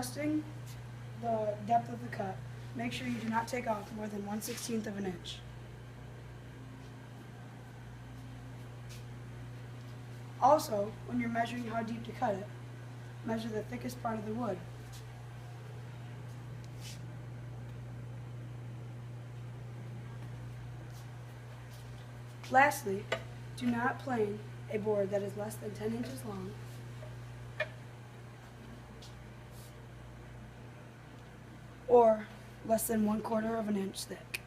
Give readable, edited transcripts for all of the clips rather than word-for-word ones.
adjusting the depth of the cut, make sure you do not take off more than 1/16 of an inch. Also, when you're measuring how deep to cut it, measure the thickest part of the wood. Lastly, do not plane a board that is less than 10 inches long or less than 1/4 of an inch thick.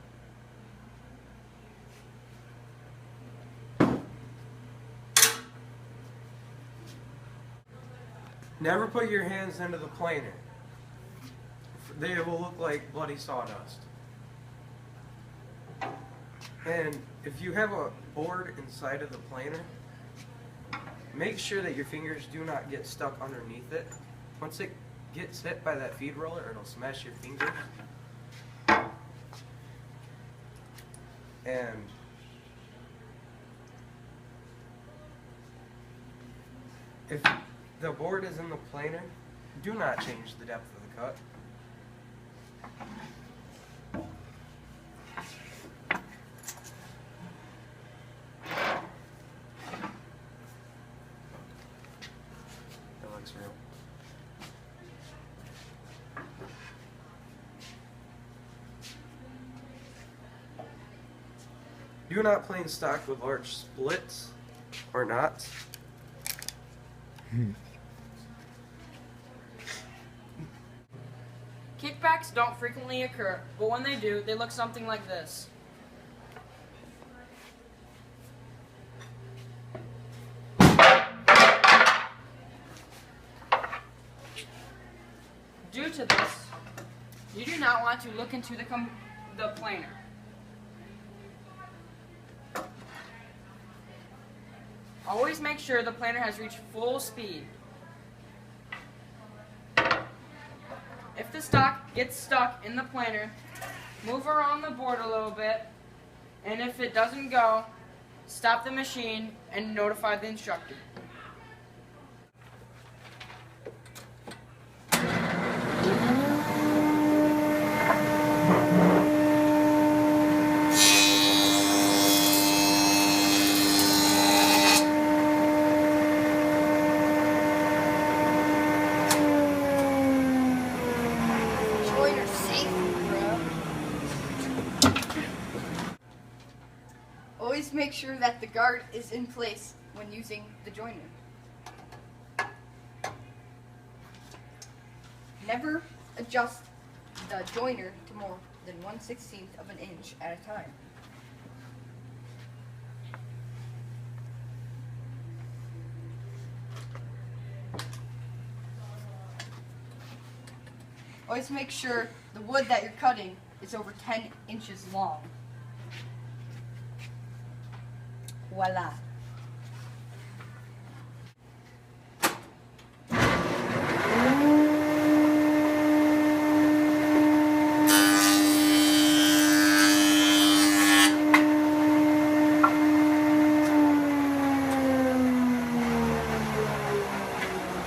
Never put your hands into the planer. They will look like bloody sawdust. And if you have a board inside of the planer, make sure that your fingers do not get stuck underneath it. Once it gets hit by that feed roller, it'll smash your fingers. And if the board is in the planer, do not change the depth of the cut. That looks real. Do not plane stock with large splits or knots. Kickbacks don't frequently occur, but when they do, they look something like this. Due to this, you do not want to look into the planer. Always make sure the planer has reached full speed. If the stock gets stuck in the planer, move around the board a little bit, and if it doesn't go, stop the machine and notify the instructor. Always make sure that the guard is in place when using the joiner. Never adjust the joiner to more than 1/16 of an inch at a time. Always make sure the wood that you're cutting is over 10 inches long. Voila.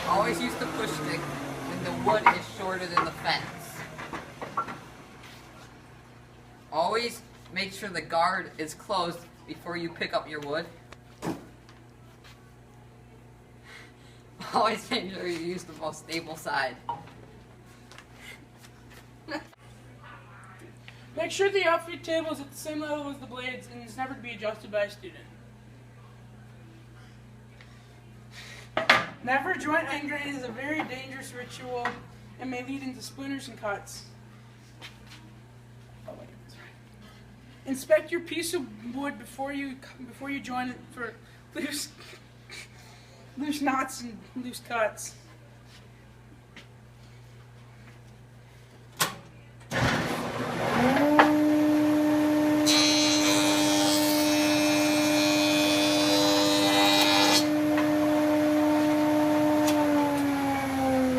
Always use the push stick when the wood is shorter than the fence. Always make sure the guard is closed before you pick up your wood. Always make sure you use the most stable side. Make sure the outfit table is at the same level as the blades and is never to be adjusted by a student. Never joint end grain is a very dangerous ritual and may lead into splinters and cuts. Oh, wait, that's right. Inspect your piece of wood before you join it for loose knots and loose cuts.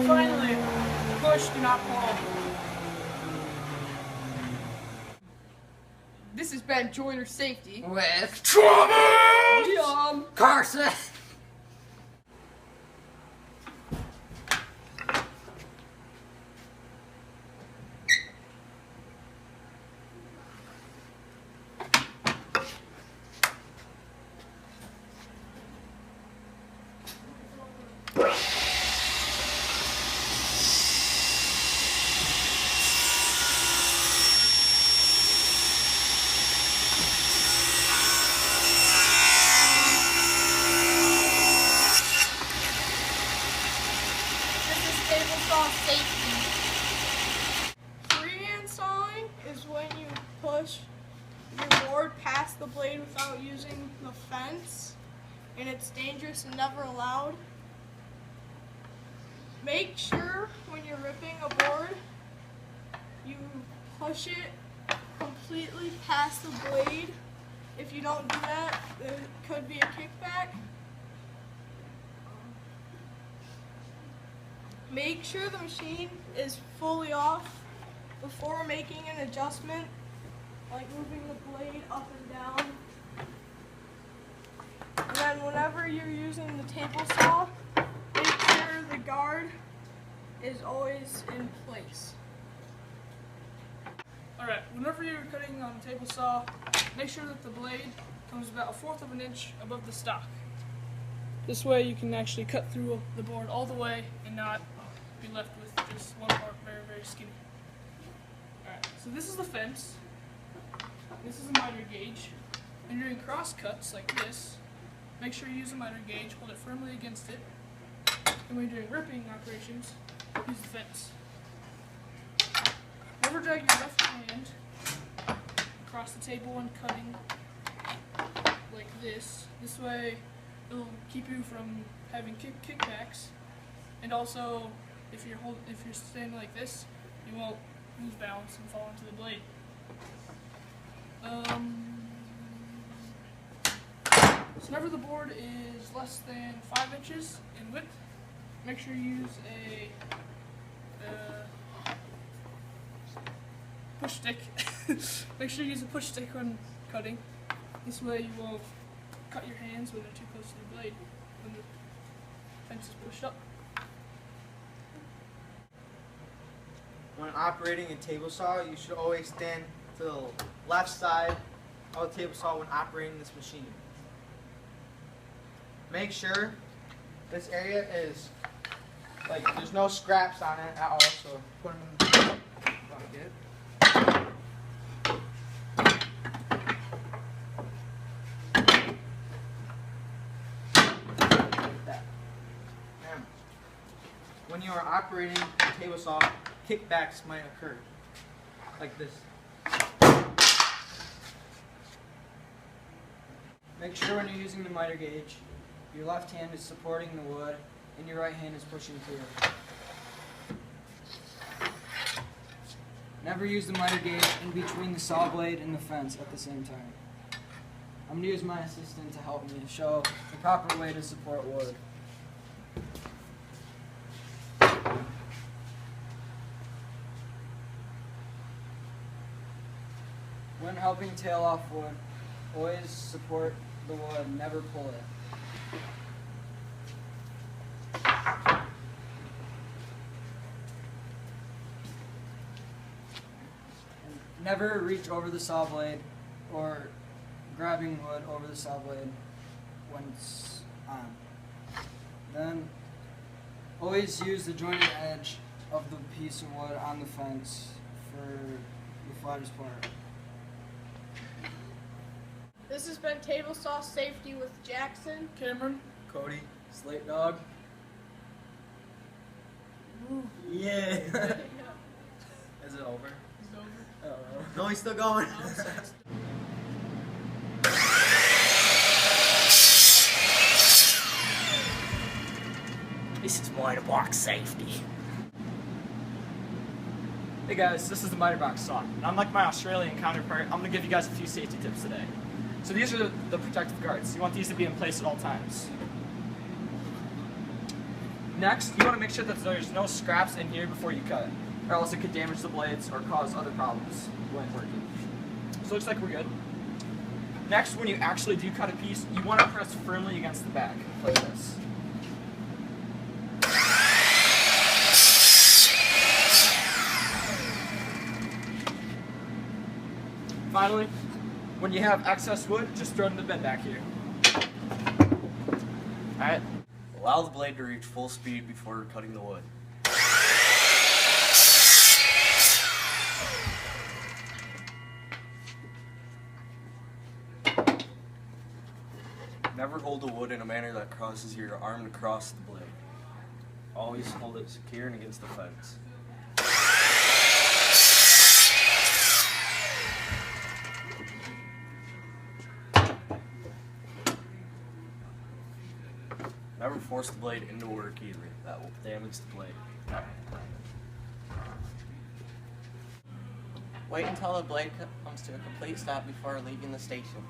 Finally, push, do not pull. This has been Joiner Safety With Travis Carson. push your board past the blade without using the fence, and it's dangerous and never allowed. Make sure when you're ripping a board, you push it completely past the blade. If you don't do that, there could be a kickback. Make sure the machine is fully off before making an adjustment, like moving the blade up and down. And then whenever you're using the table saw, make sure the guard is always in place. Alright, whenever you're cutting on a table saw, make sure that the blade comes about 1/4 of an inch above the stock. This way you can actually cut through the board all the way and not be left with just one part very, very skinny. Alright, so this is the fence. This is a miter gauge. When you're doing cross cuts like this, make sure you use a miter gauge, hold it firmly against it. And when you're doing ripping operations, use the fence. Never drag your left hand across the table when cutting like this. This way it'll keep you from having kickbacks, and also if you're standing like this, you won't lose balance and fall into the blade. So whenever the board is less than 5 inches in width, make sure you use a push stick. Make sure you use a push stick when cutting. This way you won't cut your hands when they're too close to the blade when the fence is pushed up. When operating a table saw, you should always stand to the left side of the table saw when operating this machine. Make sure this area is like there's no scraps on it at all, so put them in the bucket. Like that. Now, when you are operating a table saw, kickbacks might occur, like this. Make sure when you're using the miter gauge, your left hand is supporting the wood and your right hand is pushing through. Never use the miter gauge in between the saw blade and the fence at the same time. I'm going to use my assistant to help me show the proper way to support wood. When helping tail off wood, always support the wood, never pull it. And never reach over the saw blade or grabbing wood over the saw blade when it's on. Then always use the jointed edge of the piece of wood on the fence for the flattest part. This has been Table Saw Safety with Jackson, Cameron, Cody, Slate Dog. Yeah. Is it over? it's over. I don't know. No, he's still going. This is Miter Box Safety. Hey guys, this is the Miter Box saw, and unlike my Australian counterpart, I'm going to give you guys a few safety tips today. So these are the protective guards. You want these to be in place at all times. Next, you want to make sure that there's no scraps in here before you cut, or else it could damage the blades or cause other problems when working. So it looks like we're good. Next, when you actually do cut a piece, you want to press firmly against the back, like this. Finally, when you have excess wood, just throw it in the bin back here. Alright? Allow the blade to reach full speed before cutting the wood. Never hold the wood in a manner that causes your arm to cross the blade. Always hold it secure and against the fence. force the blade into work either. That will damage the blade. Wait until the blade comes to a complete stop before leaving the station.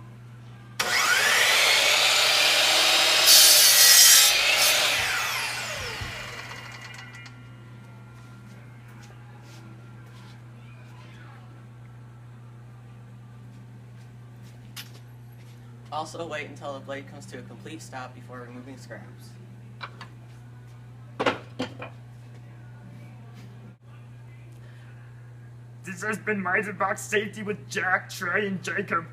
Also, wait until the blade comes to a complete stop before removing scraps. This has been Miser Box Safety with Jack, Trey, and Jacob.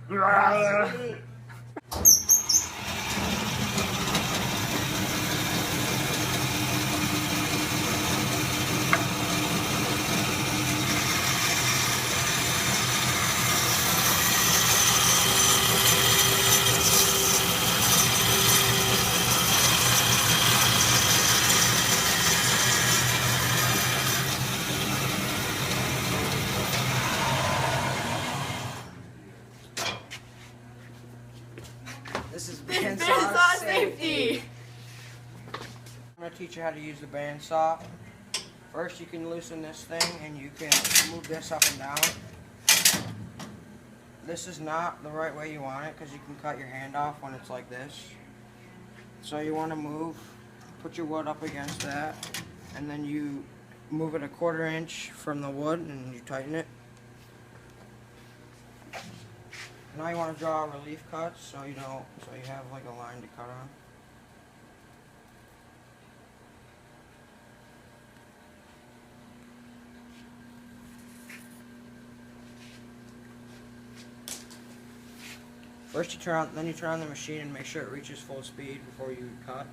This is bandsaw safety. I'm going to teach you how to use the bandsaw. First, you can loosen this thing and you can move this up and down. This is not the right way you want it because you can cut your hand off when it's like this. So you want to put your wood up against that, and then you move it a 1/4 inch from the wood and you tighten it. Now you want to draw relief cuts so you have like a line to cut on. First you turn on the machine and make sure it reaches full speed before you cut.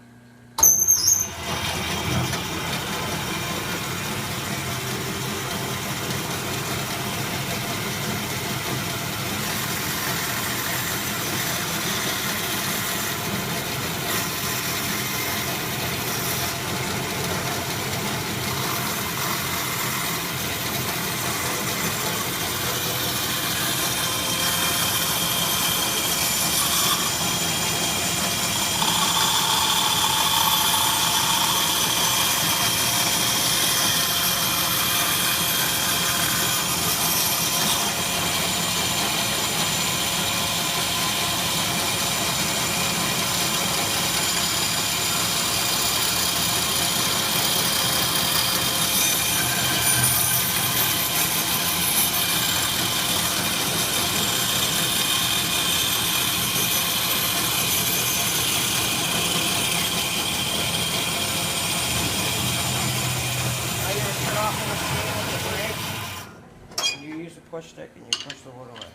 You use the push stick and you push the wood away.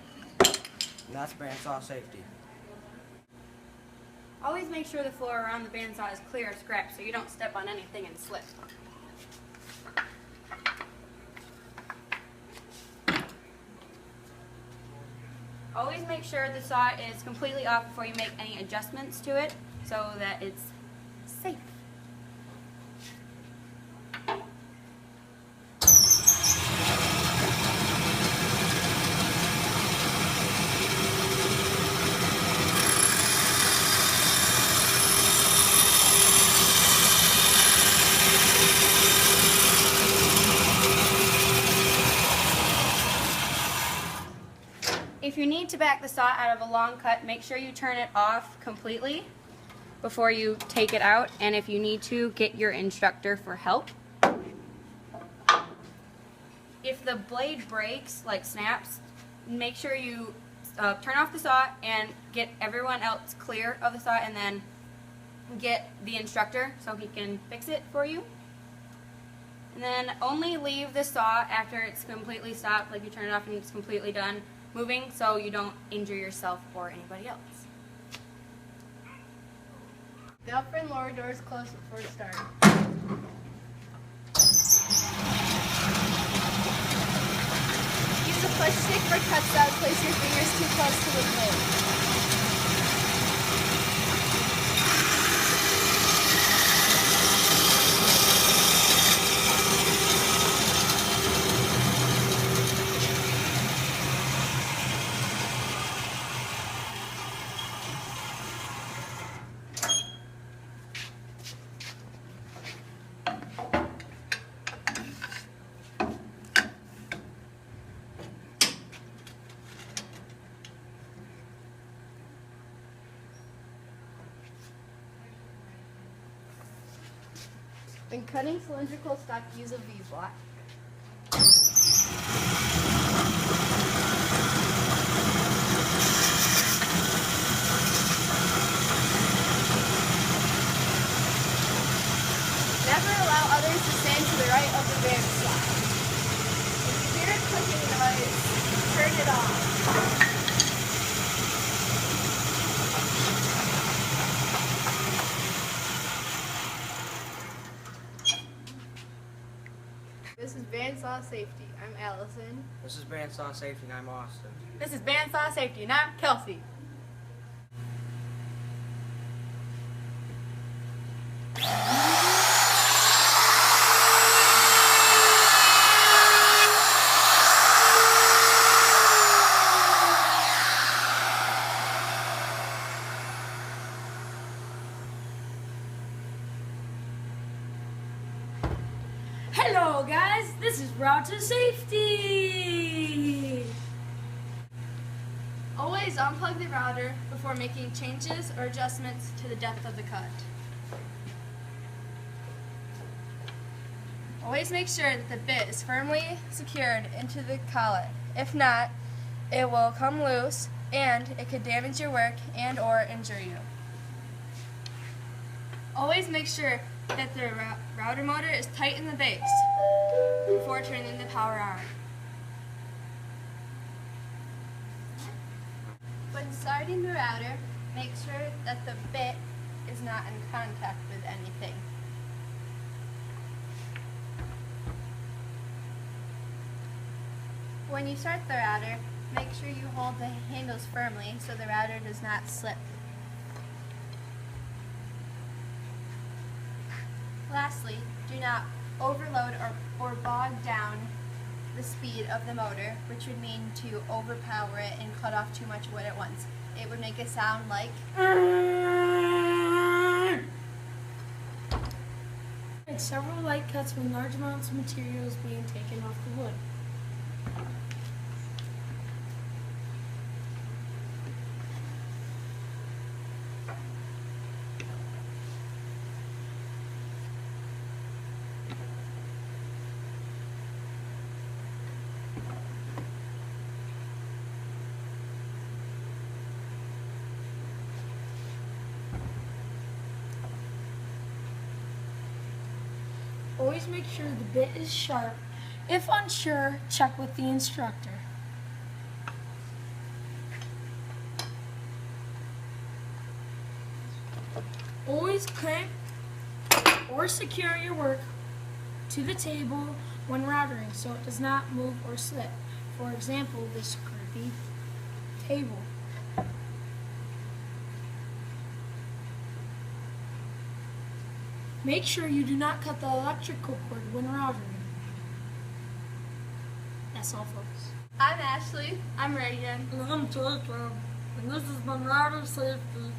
And that's bandsaw safety. Always make sure the floor around the bandsaw is clear of scraps so you don't step on anything and slip. Always make sure the saw is completely off before you make any adjustments to it so that it's safe. If you need to back the saw out of a long cut, make sure you turn it off completely before you take it out, and if you need to, get your instructor for help. If the blade breaks, like snaps, make sure you turn off the saw and get everyone else clear of the saw, and then get the instructor so he can fix it for you. And then only leave the saw after it's completely stopped, like you turn it off and it's completely done moving, so you don't injure yourself or anybody else. The upper and lower doors close before starting. Use a push stick for cuts that place your fingers too close to the blade. When cutting cylindrical stock, use a V-block. Never allow others to stand to the right of the bandsaw. If you hear a clicking noise, turn it off. This is Bandsaw Safety. I'm Allison. This is Bandsaw Safety and I'm Austin. This is Bandsaw Safety, and I'm Kelsey. Hello guys, this is Rockford Safety. Always unplug the router before making changes or adjustments to the depth of the cut. Always make sure that the bit is firmly secured into the collet. If not, it will come loose and it could damage your work and or injure you. Always make sure that the router motor is tight in the base before turning the power on. When starting the router, make sure that the bit is not in contact with anything. When you start the router, make sure you hold the handles firmly so the router does not slip. Lastly, do not overload or bog down the speed of the motor, which would mean to overpower it and cut off too much wood at once. It would make a sound like... Several light cuts when large amounts of material is being taken off the wood. Always make sure the bit is sharp. If unsure, check with the instructor. Always clamp or secure your work to the table when routering so it does not move or slip. For example, this creepy table. Make sure you do not cut the electrical cord when routering. That's all, folks. I'm Ashley. I'm Reagan. And I'm Jacob. And this is my router safety.